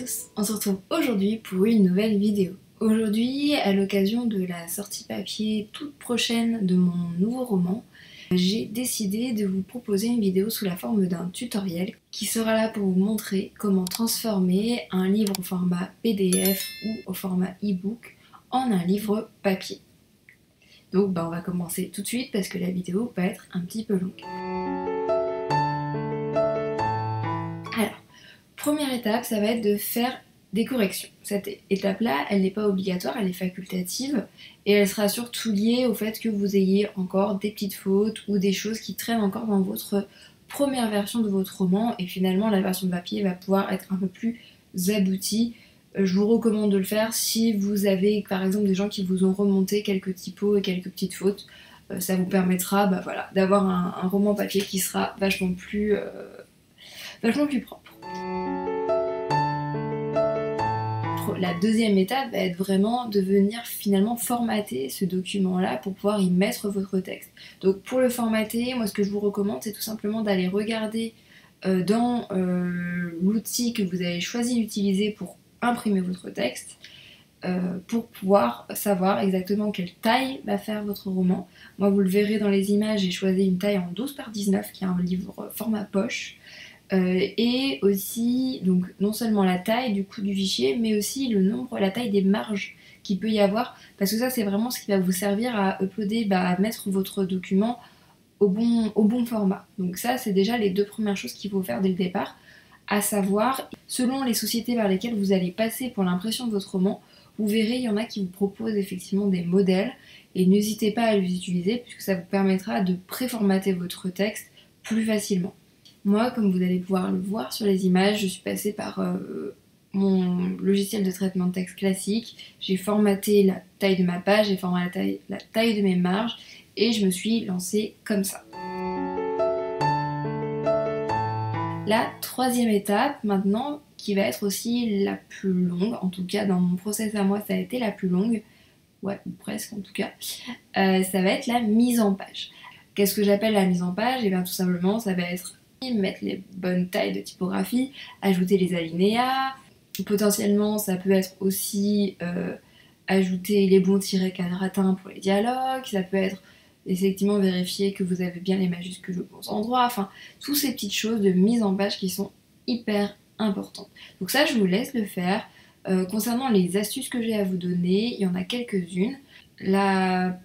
tous, on se retrouve aujourd'hui pour une nouvelle vidéo. Aujourd'hui, à l'occasion de la sortie papier toute prochaine de mon nouveau roman, j'ai décidé de vous proposer une vidéo sous la forme d'un tutoriel qui sera là pour vous montrer comment transformer un livre au format PDF ou au format e-book en un livre papier. Donc on va commencer tout de suite parce que la vidéo va être un petit peu longue. Alors, première étape, ça va être de faire des corrections. Cette étape-là, elle n'est pas obligatoire, elle est facultative et elle sera surtout liée au fait que vous ayez encore des petites fautes ou des choses qui traînent encore dans votre première version de votre roman et finalement la version de papier va pouvoir être un peu plus aboutie. Je vous recommande de le faire si vous avez par exemple des gens qui vous ont remonté quelques typos et quelques petites fautes. Ça vous permettra d'avoir un roman papier qui sera vachement plus propre. La deuxième étape va être vraiment de venir finalement formater ce document-là pour pouvoir y mettre votre texte. Donc pour le formater, moi ce que je vous recommande, c'est tout simplement d'aller regarder dans l'outil que vous avez choisi d'utiliser pour imprimer votre texte, pour pouvoir savoir exactement quelle taille va faire votre roman. Moi vous le verrez dans les images, j'ai choisi une taille en 12/19 qui est un livre format poche. Et aussi, donc non seulement la taille du fichier, mais aussi le nombre, la taille des marges qu'il peut y avoir, parce que ça c'est vraiment ce qui va vous servir à uploader, à mettre votre document au bon format. Donc ça c'est déjà les deux premières choses qu'il faut faire dès le départ, à savoir, selon les sociétés vers lesquelles vous allez passer pour l'impression de votre roman, vous verrez, il y en a qui vous proposent effectivement des modèles, et n'hésitez pas à les utiliser, puisque ça vous permettra de préformater votre texte plus facilement. Moi, comme vous allez pouvoir le voir sur les images, je suis passée par mon logiciel de traitement de texte classique. J'ai formaté la taille de ma page, j'ai formaté la taille de mes marges et je me suis lancée comme ça. La troisième étape maintenant, qui va être aussi la plus longue, en tout cas dans mon process à moi ça a été la plus longue, ouais presque en tout cas, ça va être la mise en page. Qu'est-ce que j'appelle la mise en page? Et bien tout simplement ça va être mettre les bonnes tailles de typographie, ajouter les alinéas, potentiellement ça peut être aussi ajouter les bons tirets quadratins pour les dialogues, ça peut être effectivement vérifier que vous avez bien les majuscules aux bons endroits, enfin toutes ces petites choses de mise en page qui sont hyper importantes. Donc ça je vous laisse le faire. Concernant les astuces que j'ai à vous donner, il y en a quelques-unes. La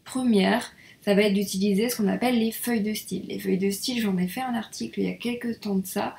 première, ça va être d'utiliser ce qu'on appelle les feuilles de style. Les feuilles de style, j'en ai fait un article il y a quelques temps de ça.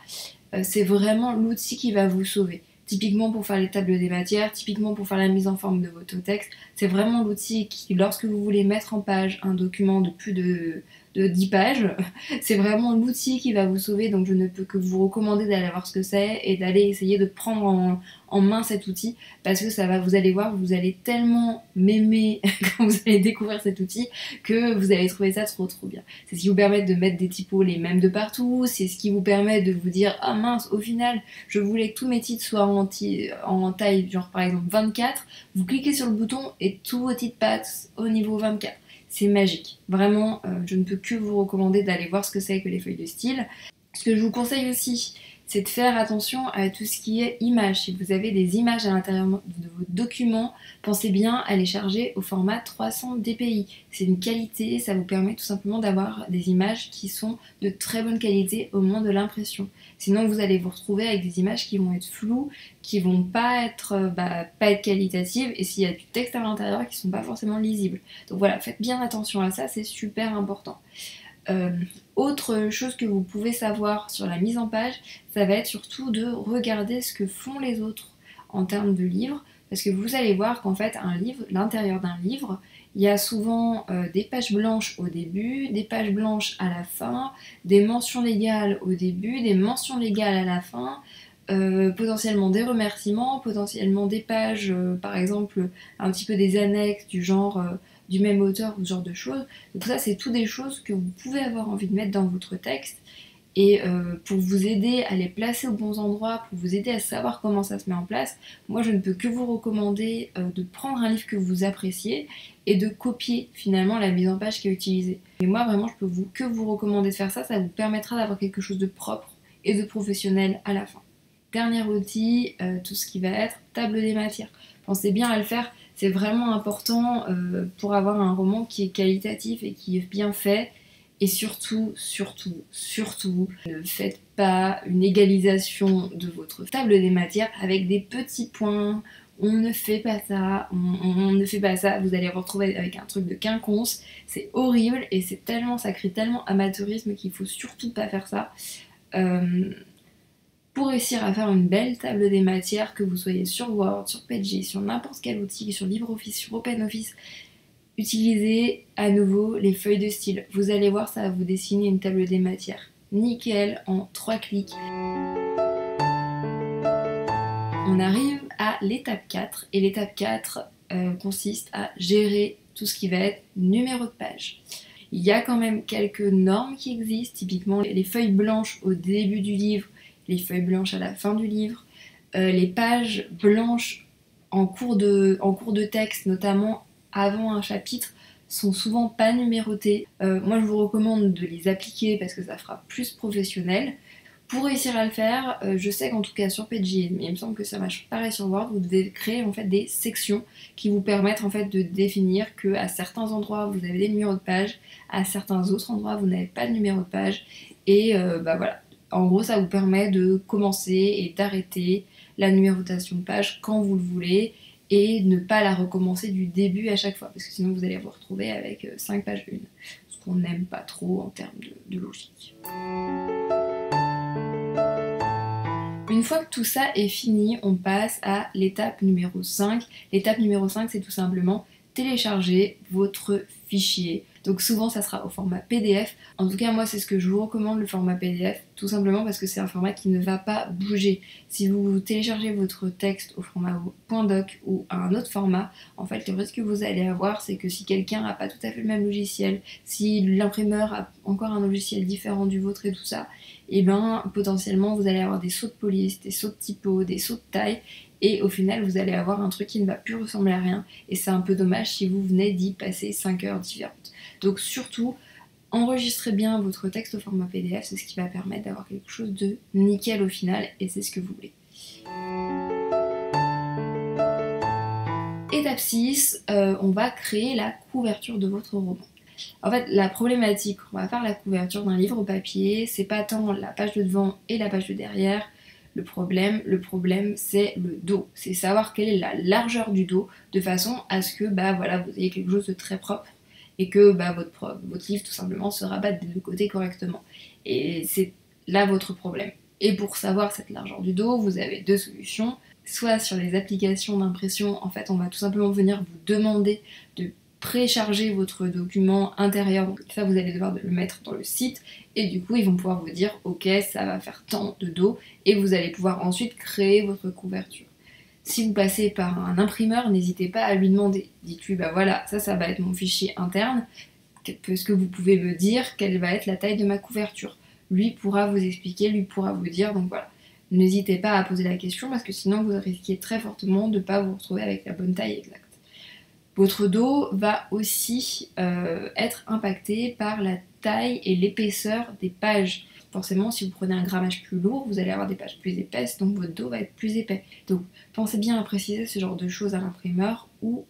C'est vraiment l'outil qui va vous sauver. Typiquement pour faire les tables des matières, typiquement pour faire la mise en forme de votre texte. C'est vraiment l'outil qui, lorsque vous voulez mettre en page un document de plus de 10 pages, c'est vraiment l'outil qui va vous sauver. Donc je ne peux que vous recommander d'aller voir ce que c'est et d'aller essayer de prendre en main cet outil, parce que ça va, vous allez voir, vous allez tellement m'aimer quand vous allez découvrir cet outil que vous allez trouver ça trop bien. C'est ce qui vous permet de mettre des typos les mêmes de partout, c'est ce qui vous permet de vous dire ah mince, au final je voulais que tous mes titres soient en taille genre par exemple 24, vous cliquez sur le bouton et tous vos titres passent au niveau 24. C'est magique, vraiment je ne peux que vous recommander d'aller voir ce que c'est que les feuilles de style. Ce que je vous conseille aussi, c'est de faire attention à tout ce qui est images. Si vous avez des images à l'intérieur de vos documents, pensez bien à les charger au format 300 dpi. C'est une qualité, ça vous permet tout simplement d'avoir des images qui sont de très bonne qualité au moment de l'impression. Sinon vous allez vous retrouver avec des images qui vont être floues, qui vont pas être qualitatives, et s'il y a du texte à l'intérieur qui sont pas forcément lisibles. Donc voilà, faites bien attention à ça, c'est super important. Autre chose que vous pouvez savoir sur la mise en page, ça va être surtout de regarder ce que font les autres en termes de livres, parce que vous allez voir qu'en fait l'intérieur d'un livre, il y a souvent des pages blanches au début, des pages blanches à la fin, des mentions légales au début, des mentions légales à la fin, potentiellement des remerciements, potentiellement des pages, par exemple un petit peu des annexes du genre du même auteur ou ce genre de choses. Donc ça c'est tout des choses que vous pouvez avoir envie de mettre dans votre texte, et pour vous aider à les placer aux bons endroits, pour vous aider à savoir comment ça se met en place, moi je ne peux que vous recommander de prendre un livre que vous appréciez et de copier finalement la mise en page qui est utilisée. Et moi vraiment je peux que vous recommander de faire ça, ça vous permettra d'avoir quelque chose de propre et de professionnel à la fin. dernier outil, tout ce qui va être table des matières. Pensez bien à le faire, c'est vraiment important pour avoir un roman qui est qualitatif et qui est bien fait. Et surtout, ne faites pas une égalisation de votre table des matières avec des petits points. On ne fait pas ça, on ne fait pas ça, vous allez vous retrouver avec un truc de quinconce, c'est horrible et ça crée tellement amateurisme qu'il faut surtout pas faire ça. Pour réussir à faire une belle table des matières, que vous soyez sur Word, sur Pages, sur n'importe quel outil, sur LibreOffice, sur OpenOffice, utilisez à nouveau les feuilles de style. Vous allez voir, ça va vous dessiner une table des matières. Nickel, en 3 clics. On arrive à l'étape 4, et l'étape 4 consiste à gérer tout ce qui va être numéro de page. Il y a quand même quelques normes qui existent, typiquement les feuilles blanches au début du livre, les feuilles blanches à la fin du livre, les pages blanches en cours de texte, notamment avant un chapitre, sont souvent pas numérotées. Moi je vous recommande de les appliquer parce que ça fera plus professionnel. Pour réussir à le faire, je sais qu'en tout cas sur Pages, mais il me semble que ça marche pareil sur Word, vous devez créer en fait des sections qui vous permettent en fait de définir que à certains endroits vous avez des numéros de page, à certains autres endroits vous n'avez pas de numéro de page, et voilà. En gros, ça vous permet de commencer et d'arrêter la numérotation de page quand vous le voulez et ne pas la recommencer du début à chaque fois, parce que sinon vous allez vous retrouver avec 5 pages 1, ce qu'on n'aime pas trop en termes de logique. Une fois que tout ça est fini, on passe à l'étape numéro 5. L'étape numéro 5, c'est tout simplement télécharger votre fichier. Donc souvent ça sera au format PDF. En tout cas moi c'est ce que je vous recommande, le format PDF, tout simplement parce que c'est un format qui ne va pas bouger. Si vous téléchargez votre texte au format .doc ou à un autre format, en fait le risque que vous allez avoir, c'est que si quelqu'un n'a pas tout à fait le même logiciel, si l'imprimeur a encore un logiciel différent du vôtre et tout ça, et ben potentiellement vous allez avoir des sauts de police, des sauts de typo, des sauts de taille, et au final vous allez avoir un truc qui ne va plus ressembler à rien, et c'est un peu dommage si vous venez d'y passer 5 heures différentes. Donc surtout, enregistrez bien votre texte au format PDF, c'est ce qui va permettre d'avoir quelque chose de nickel au final, et c'est ce que vous voulez. Étape 6, on va créer la couverture de votre roman. En fait, la problématique, on va faire la couverture d'un livre papier, c'est pas tant la page de devant et la page de derrière. Le problème, c'est le dos. C'est savoir quelle est la largeur du dos, de façon à ce que voilà, vous ayez quelque chose de très propre et que votre livre tout simplement se rabatte des deux côtés correctement. Et c'est là votre problème. Et pour savoir cette largeur du dos, vous avez deux solutions. Soit sur les applications d'impression, en fait on va tout simplement venir vous demander de précharger votre document intérieur, donc ça vous allez devoir le mettre dans le site, et du coup ils vont pouvoir vous dire ok ça va faire tant de dos, et vous allez pouvoir ensuite créer votre couverture. Si vous passez par un imprimeur, n'hésitez pas à lui demander, dites-lui voilà, ça va être mon fichier interne, est-ce que vous pouvez me dire quelle va être la taille de ma couverture? Lui pourra vous expliquer, lui pourra vous dire, donc voilà. N'hésitez pas à poser la question parce que sinon vous risquez très fortement de ne pas vous retrouver avec la bonne taille exacte. Votre dos va aussi être impacté par la taille et l'épaisseur des pages. Forcément, si vous prenez un grammage plus lourd, vous allez avoir des pages plus épaisses, donc votre dos va être plus épais. Donc pensez bien à préciser ce genre de choses à l'imprimeur ou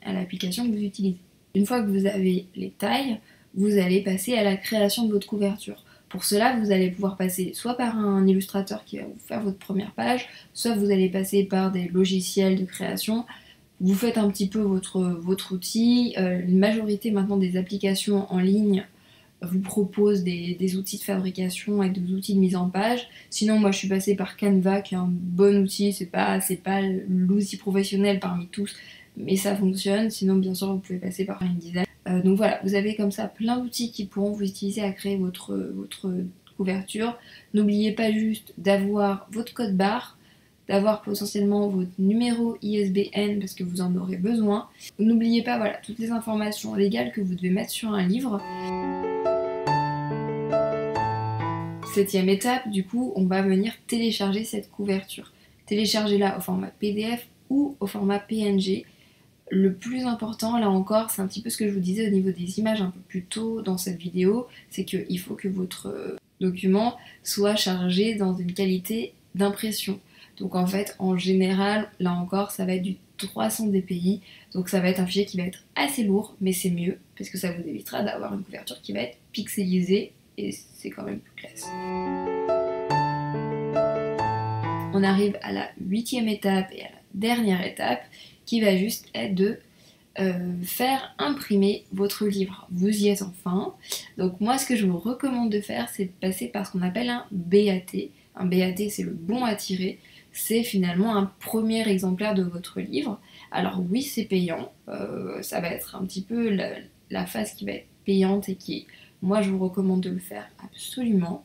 à l'application que vous utilisez. Une fois que vous avez les tailles, vous allez passer à la création de votre couverture. Pour cela, vous allez pouvoir passer soit par un illustrateur qui va vous faire votre première page, soit vous allez passer par des logiciels de création. Vous faites un petit peu votre outil. Une majorité maintenant des applications en ligne vous proposent des outils de fabrication et des outils de mise en page. Sinon, moi je suis passée par Canva qui est un bon outil, c'est pas l'outil professionnel parmi tous, mais ça fonctionne. Sinon, bien sûr, vous pouvez passer par InDesign. Donc voilà, vous avez comme ça plein d'outils qui pourront vous utiliser à créer votre couverture. N'oubliez pas juste d'avoir votre code barre, d'avoir potentiellement votre numéro ISBN parce que vous en aurez besoin. N'oubliez pas toutes les informations légales que vous devez mettre sur un livre. 7e étape, du coup, on va venir télécharger cette couverture. Téléchargez-la au format PDF ou au format PNG. Le plus important, là encore, c'est un petit peu ce que je vous disais au niveau des images un peu plus tôt dans cette vidéo, c'est qu'il faut que votre document soit chargé dans une qualité d'impression. Donc en fait, en général, là encore, ça va être du 300 dpi, donc ça va être un fichier qui va être assez lourd, mais c'est mieux, parce que ça vous évitera d'avoir une couverture qui va être pixelisée, et c'est quand même plus classe. On arrive à la 8e étape et à la dernière étape, qui va juste être de faire imprimer votre livre. Vous y êtes enfin. Donc moi, ce que je vous recommande de faire, c'est de passer par ce qu'on appelle un BAT. Un BAT, c'est le bon à tirer. C'est finalement un premier exemplaire de votre livre. Alors oui, c'est payant. Ça va être un petit peu la phase qui va être payante et qui, moi, je vous recommande de le faire absolument.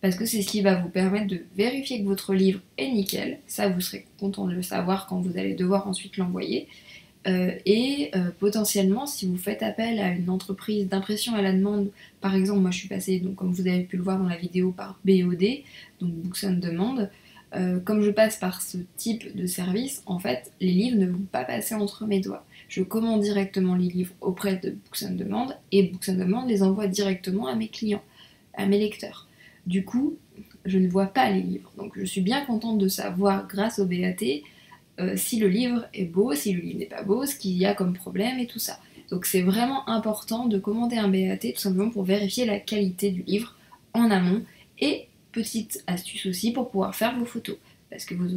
Parce que c'est ce qui va vous permettre de vérifier que votre livre est nickel. Ça, vous serez content de le savoir quand vous allez devoir ensuite l'envoyer. Potentiellement, si vous faites appel à une entreprise d'impression à la demande, par exemple, moi je suis passée, donc, comme vous avez pu le voir dans la vidéo, par BOD, donc Books on Demand. Comme je passe par ce type de service, en fait, les livres ne vont pas passer entre mes doigts. Je commande directement les livres auprès de Books on Demand et Books on Demand les envoie directement à mes clients, à mes lecteurs. Du coup, je ne vois pas les livres. Donc je suis bien contente de savoir, grâce au BAT, si le livre est beau, si le livre n'est pas beau, ce qu'il y a comme problème et tout ça. Donc c'est vraiment important de commander un BAT tout simplement pour vérifier la qualité du livre en amont. Et petite astuce aussi pour pouvoir faire vos photos, parce que vous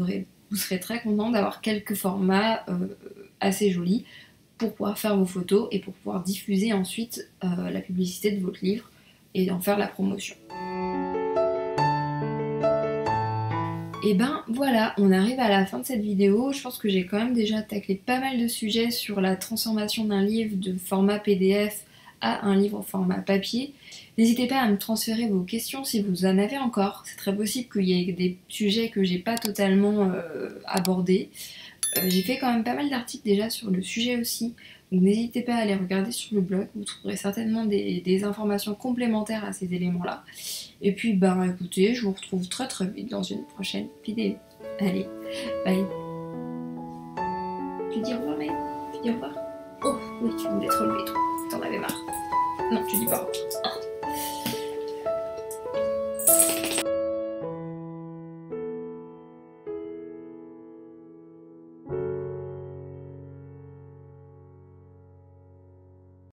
serez très content d'avoir quelques formats assez jolis pour pouvoir faire vos photos et pour pouvoir diffuser ensuite la publicité de votre livre et en faire la promotion. Et ben voilà, on arrive à la fin de cette vidéo. Je pense que j'ai quand même déjà taclé pas mal de sujets sur la transformation d'un livre de format PDF à un livre en format papier. N'hésitez pas à me transférer vos questions si vous en avez encore. C'est très possible qu'il y ait des sujets que j'ai pas totalement abordés. J'ai fait quand même pas mal d'articles déjà sur le sujet aussi, donc n'hésitez pas à aller regarder sur le blog, vous trouverez certainement des informations complémentaires à ces éléments-là. Et puis ben écoutez, je vous retrouve très très vite dans une prochaine vidéo. Allez, bye. Tu dis au revoir, mais tu dis au revoir. Oh oui, tu voulais te relever toi, t'en avais marre. Non, tu dis pas au revoir.